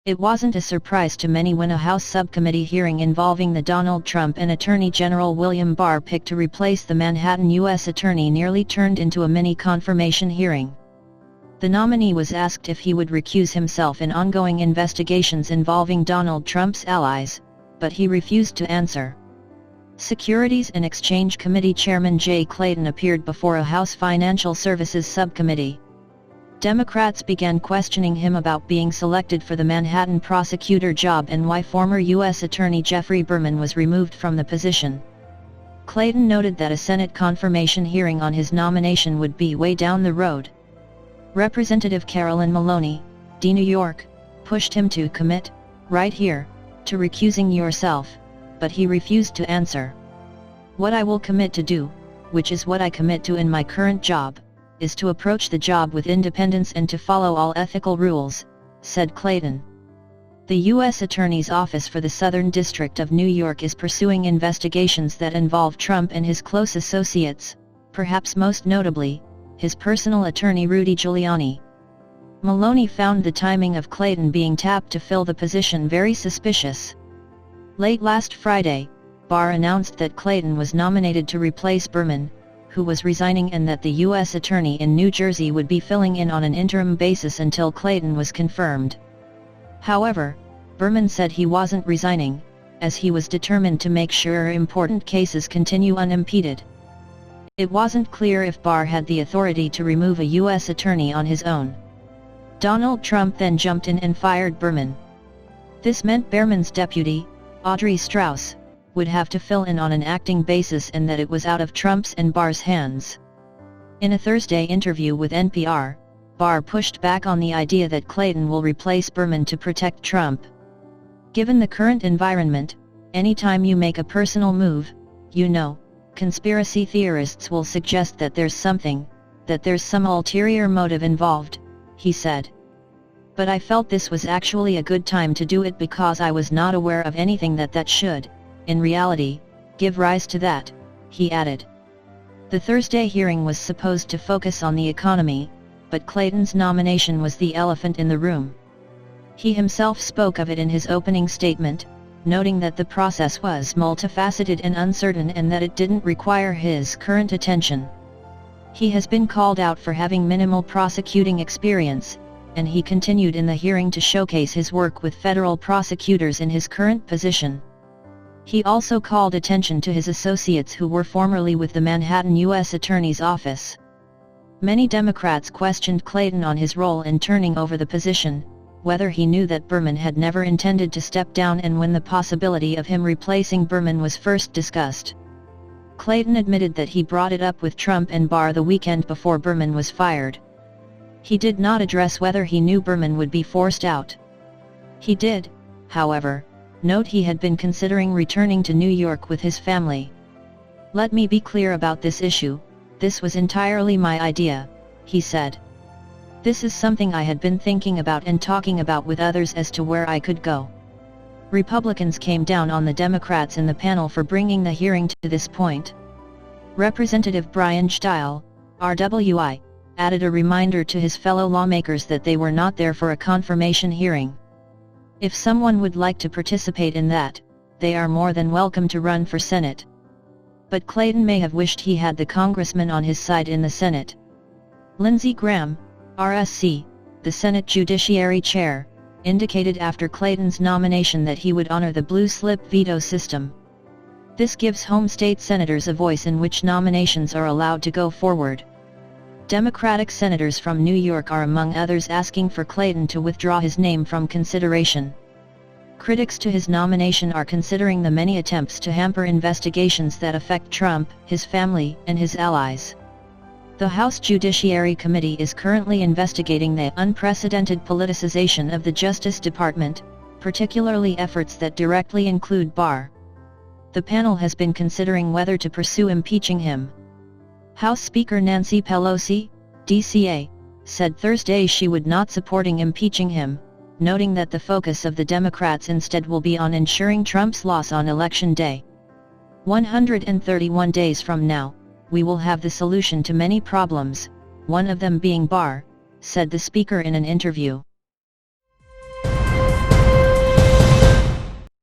It wasn't a surprise to many when a House subcommittee hearing involving the Donald Trump and Attorney General William Barr picked to replace the Manhattan U.S. attorney nearly turned into a mini confirmation hearing. The nominee was asked if he would recuse himself in ongoing investigations involving Donald Trump's allies, but he refused to answer. Securities and Exchange Committee Chairman Clayton appeared before a House Financial Services subcommittee. Democrats began questioning him about being selected for the Manhattan prosecutor job and why former U.S. Attorney Geoffrey Berman was removed from the position. Clayton noted that a Senate confirmation hearing on his nomination would be way down the road. Representative Carolyn Maloney, D. New York, pushed him to commit, right here, to recusing yourself, but he refused to answer. What I will commit to do, which is what I commit to in my current job, is to approach the job with independence and to follow all ethical rules, said Clayton. The U.S. Attorney's Office for the Southern District of New York is pursuing investigations that involve Trump and his close associates, perhaps most notably, his personal attorney Rudy Giuliani. Maloney found the timing of Clayton being tapped to fill the position very suspicious. Late last Friday, Barr announced that Clayton was nominated to replace Berman, who was resigning, and that the U.S. Attorney in New Jersey would be filling in on an interim basis until Clayton was confirmed. However, Berman said he wasn't resigning, as he was determined to make sure important cases continue unimpeded. It wasn't clear if Barr had the authority to remove a U.S. attorney on his own. Donald Trump then jumped in and fired Berman. This meant Berman's deputy, Audrey Strauss, would have to fill in on an acting basis, and that it was out of Trump's and Barr's hands. In a Thursday interview with NPR, Barr pushed back on the idea that Clayton will replace Berman to protect Trump. Given the current environment, anytime you make a personal move, conspiracy theorists will suggest that there's some ulterior motive involved, he said. But I felt this was actually a good time to do it because I was not aware of anything that should, in reality, give rise to that, he added. The Thursday hearing was supposed to focus on the economy, but Clayton's nomination was the elephant in the room. He himself spoke of it in his opening statement, noting that the process was multifaceted and uncertain and that it didn't require his current attention. He has been called out for having minimal prosecuting experience, and he continued in the hearing to showcase his work with federal prosecutors in his current position. He also called attention to his associates who were formerly with the Manhattan U.S. Attorney's Office. Many Democrats questioned Clayton on his role in turning over the position, whether he knew that Berman had never intended to step down, and when the possibility of him replacing Berman was first discussed. Clayton admitted that he brought it up with Trump and Barr the weekend before Berman was fired. He did not address whether he knew Berman would be forced out. He did, however, note he had been considering returning to New York with his family. Let me be clear about this issue, this was entirely my idea, he said. This is something I had been thinking about and talking about with others as to where I could go. Republicans came down on the Democrats in the panel for bringing the hearing to this point. Representative Brian Steil, RWI, added a reminder to his fellow lawmakers that they were not there for a confirmation hearing. If someone would like to participate in that, they are more than welcome to run for Senate. But Clayton may have wished he had the congressman on his side in the Senate. Lindsey Graham, RSC, the Senate Judiciary Chair, indicated after Clayton's nomination that he would honor the blue slip veto system. This gives home state senators a voice in which nominations are allowed to go forward. Democratic senators from New York are among others asking for Clayton to withdraw his name from consideration. Critics to his nomination are considering the many attempts to hamper investigations that affect Trump, his family, and his allies. The House Judiciary Committee is currently investigating the unprecedented politicization of the Justice Department, particularly efforts that directly include Barr. The panel has been considering whether to pursue impeaching him. House Speaker Nancy Pelosi, DCA, said Thursday she would not supporting impeaching him, noting that the focus of the Democrats instead will be on ensuring Trump's loss on Election Day. 131 days from now, we will have the solution to many problems, one of them being Barr, said the speaker in an interview.